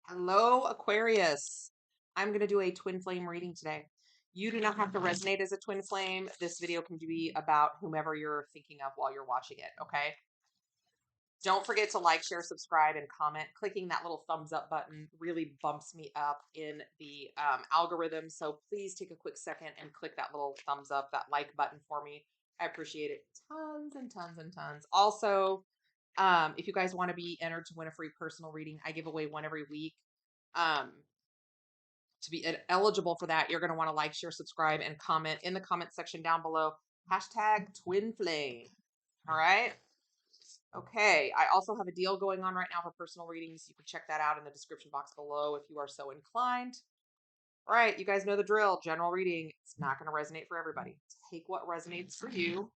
Hello, Aquarius. I'm going to do a twin flame reading today. You do not have to resonate as a twin flame. This video can be about whomever you're thinking of while you're watching it, okay? Don't forget to like, share, subscribe, and comment. Clicking that little thumbs up button really bumps me up in the algorithm. So please take a quick second and click that little thumbs up, that like button for me. I appreciate it tons and tons and tons. Also, if you guys want to be entered to win a free personal reading, I give away one every week. Um, to be eligible for that, you're going to want to like, share, subscribe, and comment in the comment section down below. Hashtag twin flame. All right. Okay. I also have a deal going on right now for personal readings. You can check that out in the description box below if you are so inclined. All right. You guys know the drill. General reading. It's not going to resonate for everybody. Take what resonates for you.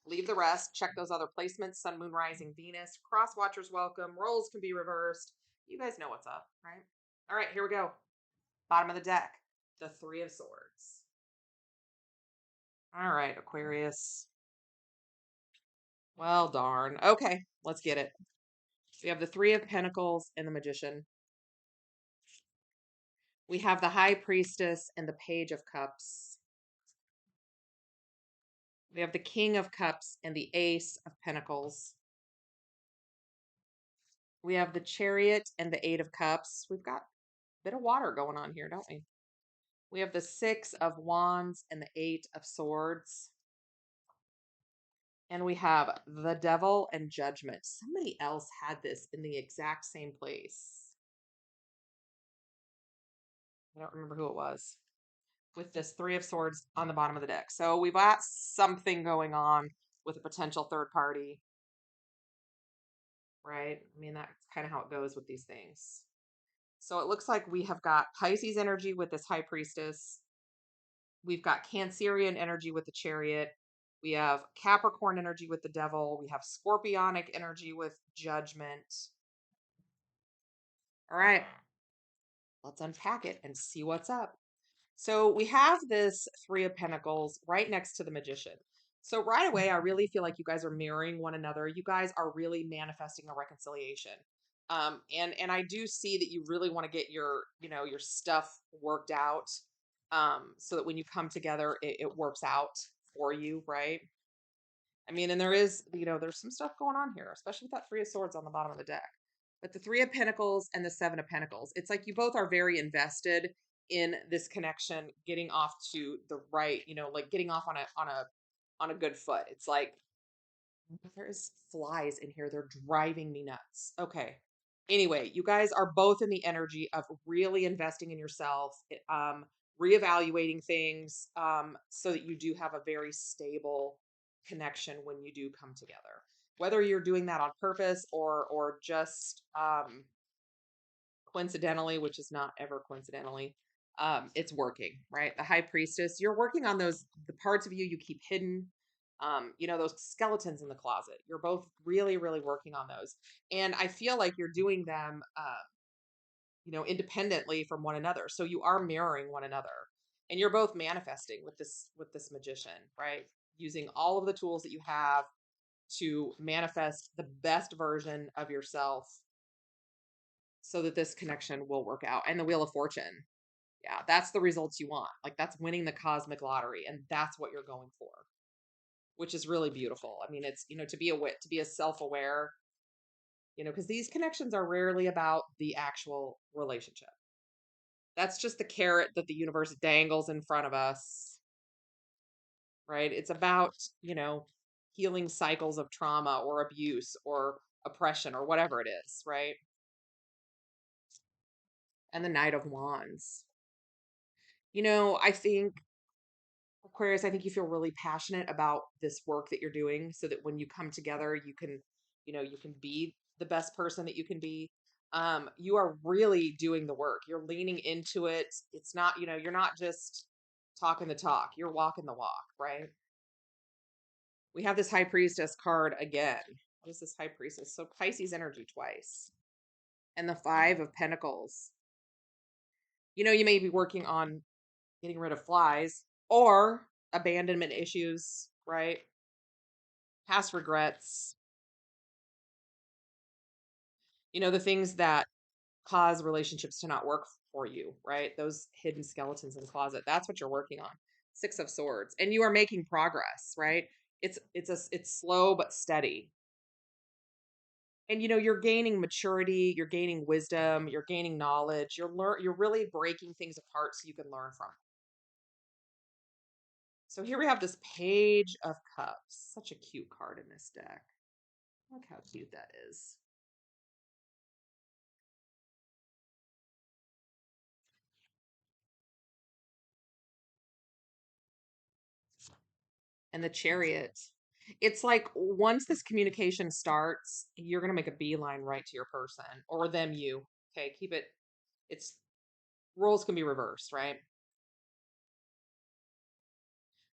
Leave the rest. Check those other placements. Sun, Moon, Rising, Venus. Cross watchers welcome. Roles can be reversed. You guys know what's up, right? All right. Here we go. Bottom of the deck, the Three of Swords. All right, Aquarius. Well, darn. Okay, let's get it. We have the Three of Pentacles and the Magician. We have the High Priestess and the Page of Cups. We have the King of Cups and the Ace of Pentacles. We have the Chariot and the Eight of Cups. We've got a bit of water going on here, don't we? We have the Six of Wands and the Eight of Swords. And we have the Devil and Judgment. Somebody else had this in the exact same place. I don't remember who it was. With this Three of Swords on the bottom of the deck. So we've got something going on with a potential third party. Right? I mean, that's kind of how it goes with these things. So it looks like we have got Pisces energy with this High Priestess. We've got Cancerian energy with the Chariot. We have Capricorn energy with the Devil. We have Scorpionic energy with Judgment. All right, let's unpack it and see what's up. So we have this Three of Pentacles right next to the Magician. So right away, I really feel like you guys are mirroring one another. You guys are really manifesting a reconciliation. And I do see that you really want to get your, your stuff worked out, so that when you come together, it works out for you, right? I mean, and there is, there's some stuff going on here, especially with that Three of Swords on the bottom of the deck. But the Three of Pentacles and the Seven of Pentacles, it's like you both are very invested in this connection, getting off to the right, like getting off on a good foot. It's like there's flies in here. They're driving me nuts. Okay. Anyway, you guys are both in the energy of really investing in yourself, reevaluating things, so that you do have a very stable connection when you do come together. Whether you're doing that on purpose or just coincidentally, which is not ever coincidentally, it's working, right? The High Priestess, you're working on the parts of you keep hidden, those skeletons in the closet. You're both really, really working on those. And I feel like you're doing them, independently from one another. So you are mirroring one another, and you're both manifesting with this Magician, right? Using all of the tools that you have to manifest the best version of yourself so that this connection will work out. And the Wheel of Fortune. Yeah, that's the results you want. Like that's winning the cosmic lottery, and that's what you're going for, which is really beautiful. I mean, it's, to be a self-aware, because these connections are rarely about the actual relationship. That's just the carrot that the universe dangles in front of us, right? It's about, healing cycles of trauma or abuse or oppression or whatever it is, right? And the Knight of Wands. I think, Aquarius, I think you feel really passionate about this work that you're doing so that when you come together, you can, you can be the best person that you can be. You are really doing the work. You're leaning into it. It's not, you're not just talking the talk. You're walking the walk, right? We have this High Priestess card again. What is this High Priestess? So Pisces energy twice. And the Five of Pentacles. You may be working on getting rid of flies or abandonment issues, right? Past regrets. The things that cause relationships to not work for you, right? Those hidden skeletons in the closet. That's what you're working on. Six of Swords. And you are making progress, right? It's slow but steady. And you're gaining maturity, you're gaining wisdom, you're gaining knowledge. You're really breaking things apart so you can learn from it. So here we have this Page of Cups. Such a cute card in this deck. Look how cute that is. And the Chariot. It's like once this communication starts, you're going to make a beeline right to your person or them you. Okay, keep it. It's roles can be reversed, right?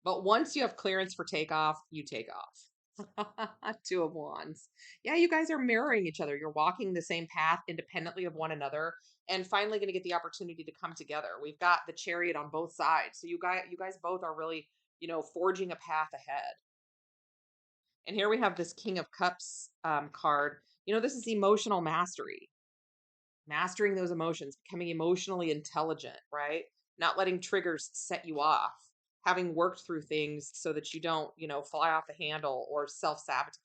But once you have clearance for takeoff, you take off. Two of Wands. Yeah, you guys are mirroring each other. You're walking the same path independently of one another and finally going to get the opportunity to come together. We've got the Chariot on both sides. So you guys both are really, forging a path ahead. And here we have this King of Cups card. This is emotional mastery, mastering those emotions, becoming emotionally intelligent, right? Not letting triggers set you off, having worked through things so that you don't, fly off the handle or self sabotage.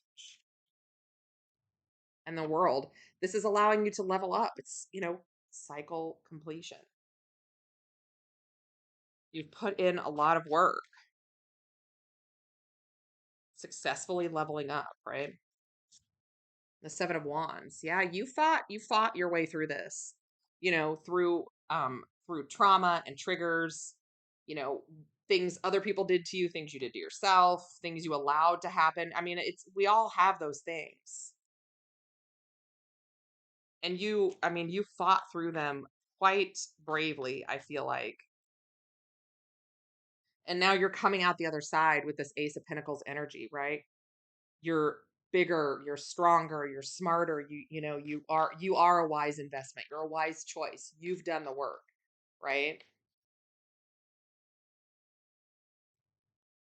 And the world, this is allowing you to level up. It's, cycle completion. You've put in a lot of work, successfully leveling up, right? The Seven of Wands. Yeah, you fought your way through this. Through trauma and triggers, you know, things other people did to you, things you did to yourself, things you allowed to happen. I mean, we all have those things. And you fought through them quite bravely, I feel like. And now you're coming out the other side with this Ace of Pentacles energy, right? You're bigger, you're stronger, you're smarter, you are a wise investment. You're a wise choice. You've done the work, right?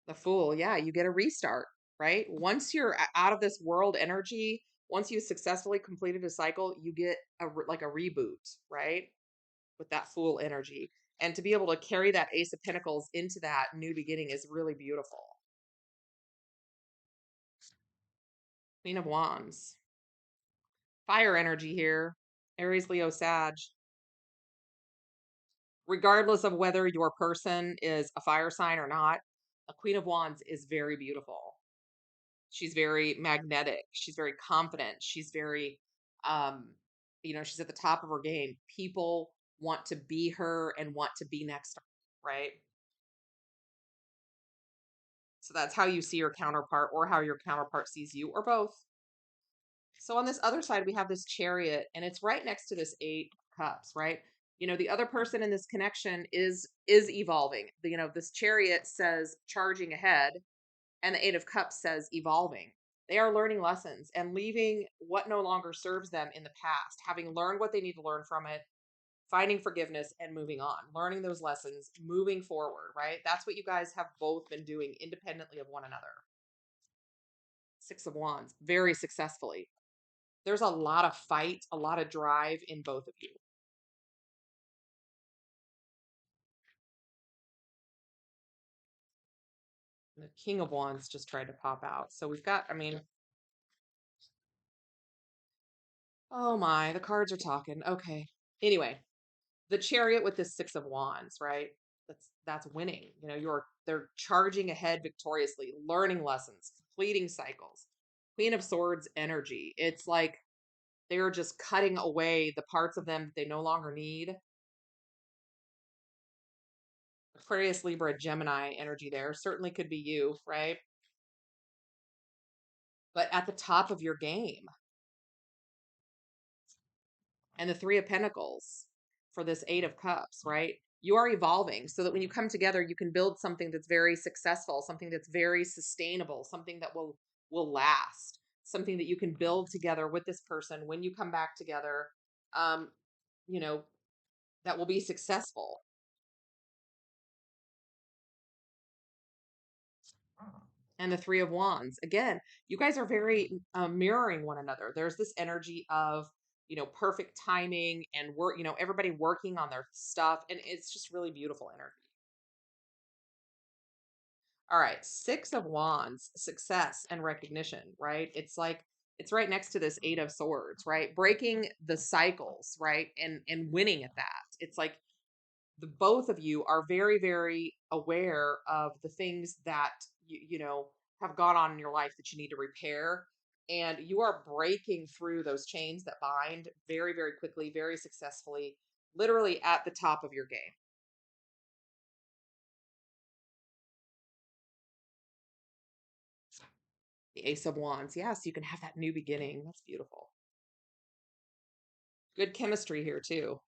The Fool, yeah, you get a restart, right? Once you're out of this world energy, once you successfully completed a cycle, you get like a reboot, right? With that Fool energy. And to be able to carry that Ace of Pentacles into that new beginning is really beautiful. Queen of Wands. Fire energy here. Aries, Leo, Sag. Regardless of whether your person is a fire sign or not, a Queen of Wands is very beautiful. She's very magnetic. She's very confident. She's very, she's at the top of her game. People want to be her and want to be next to her, right? So that's how you see your counterpart or how your counterpart sees you or both. So on this other side, we have this Chariot and it's right next to this Eight of Cups, right? The other person in this connection is evolving. This Chariot says charging ahead and the Eight of Cups says evolving. They are learning lessons and leaving what no longer serves them in the past, having learned what they need to learn from it, finding forgiveness and moving on, learning those lessons, moving forward, right? That's what you guys have both been doing independently of one another. Six of Wands, very successfully. There's a lot of fight, a lot of drive in both of you. The King of Wands just tried to pop out. So we've got, oh my, the cards are talking. Okay. Anyway, the Chariot with the Six of Wands, right? That's winning. They're charging ahead victoriously, learning lessons, completing cycles. Queen of Swords energy. It's like they're just cutting away the parts of them that they no longer need. Aquarius, Libra, Gemini energy there. Certainly could be you, right? But at the top of your game. And the Three of Pentacles for this Eight of Cups, right? You are evolving so that when you come together, you can build something that's very successful, something that's very sustainable, something that will last, something that you can build together with this person when you come back together, um, you know, that will be successful. And the Three of Wands. Again, you guys are very mirroring one another. There's this energy of perfect timing and work, everybody working on their stuff. And it's just really beautiful energy. All right, Six of Wands, success and recognition, right? It's right next to this Eight of Swords, right? Breaking the cycles, right? And winning at that. It's like the both of you are very, very aware of the things that you have gone on in your life that you need to repair. And you are breaking through those chains that bind very, very quickly, very successfully, literally at the top of your game. The Ace of Wands. Yes, you can have that new beginning. That's beautiful. Good chemistry here, too.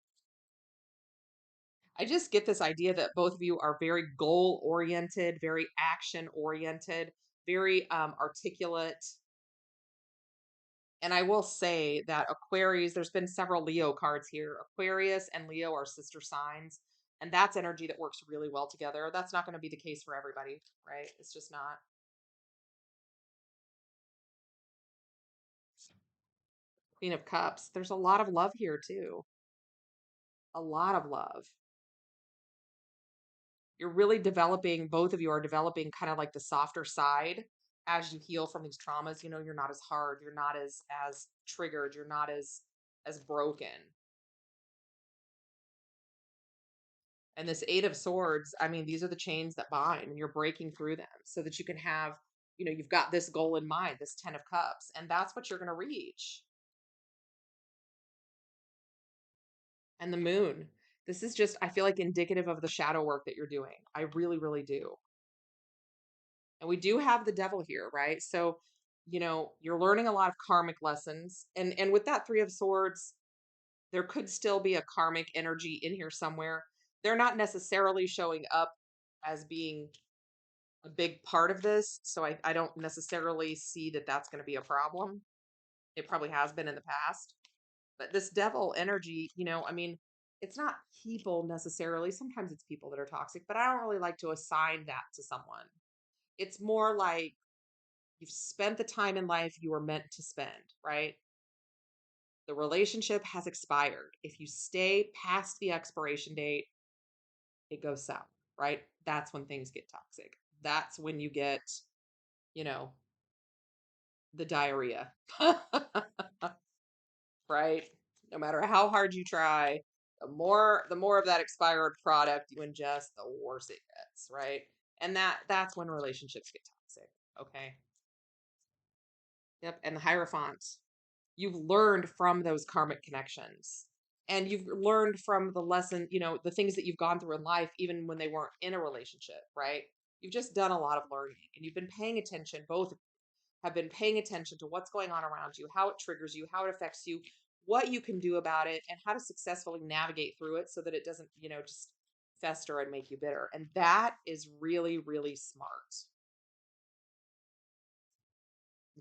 I just get this idea that both of you are very goal oriented, very action oriented, very articulate. And I will say that Aquarius, there's been several Leo cards here. Aquarius and Leo are sister signs, and that's energy that works really well together. That's not going to be the case for everybody, right? It's just not. Queen of Cups. There's a lot of love here, too. A lot of love. You're really developing, both of you are developing kind of like the softer side as you heal from these traumas. You're not as hard, you're not as triggered, you're not as broken. And this Eight of Swords, I mean, these are the chains that bind, and you're breaking through them so that you can have, you've got this goal in mind, this 10 of Cups, and that's what you're going to reach. And the Moon. This is just, I feel like, indicative of the shadow work that you're doing. I really, really do. And we do have the Devil here, right? So, you're learning a lot of karmic lessons. And with that Three of Swords, there could still be a karmic energy in here somewhere. They're not necessarily showing up as being a big part of this. So I don't necessarily see that that's going to be a problem. It probably has been in the past. But this Devil energy, I mean, it's not people necessarily. Sometimes it's people that are toxic, but I don't really like to assign that to someone. It's more like you've spent the time in life you were meant to spend, right? The relationship has expired. If you stay past the expiration date, it goes south, right? That's when things get toxic. That's when you get, you know, the diarrhea, right? No matter how hard you try, the more of that expired product you ingest, the worse it gets, right? And that's when relationships get toxic. Okay. Yep. And the Hierophant. You've learned from those karmic connections. And you've learned from the lesson, the things that you've gone through in life, even when they weren't in a relationship, right? You've just done a lot of learning and you've been paying attention. Both have been paying attention to what's going on around you, how it triggers you, how it affects you, what you can do about it, and how to successfully navigate through it so that it doesn't, just fester and make you bitter. And that is really, really smart.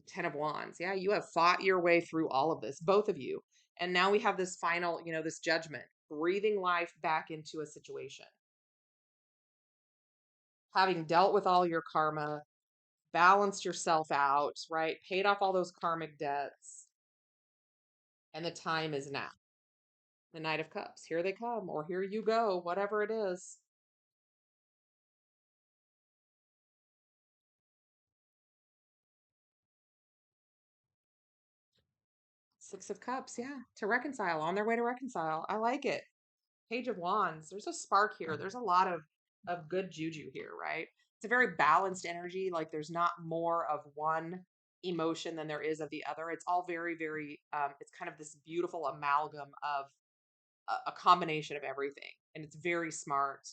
Ten of Wands. Yeah, you have fought your way through all of this, both of you. And now we have this final, this judgment, breathing life back into a situation. Having dealt with all your karma, balanced yourself out, right? Paid off all those karmic debts. And the time is now. The Knight of Cups. Here they come, or here you go, whatever it is. Six of Cups, yeah. To reconcile, on their way to reconcile. I like it. Page of Wands. There's a spark here. There's a lot of good juju here, right? It's a very balanced energy. Like there's not more of one emotion than there is of the other. It's all very, very. It's kind of this beautiful amalgam of a combination of everything, and it's very smart.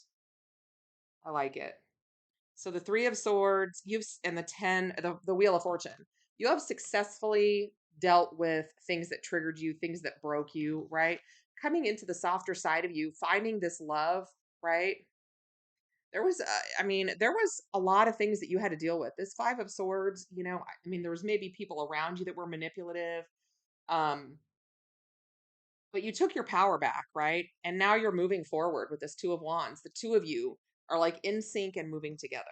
I like it. So the Three of Swords, and the the Wheel of Fortune. You have successfully dealt with things that triggered you, things that broke you, right? Coming into the softer side of you, finding this love, right? There was a lot of things that you had to deal with. This Five of Swords, there was maybe people around you that were manipulative, um, but you took your power back, right? And now you're moving forward with this Two of Wands. The two of you are like in sync and moving together.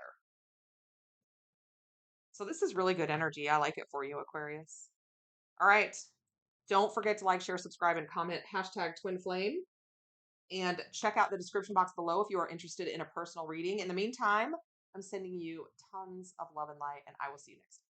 So this is really good energy. I like it for you, Aquarius. All right. Don't forget to like, share, subscribe, and comment #TwinFlame. And check out the description box below if you are interested in a personal reading. In the meantime, I'm sending you tons of love and light, and I will see you next time.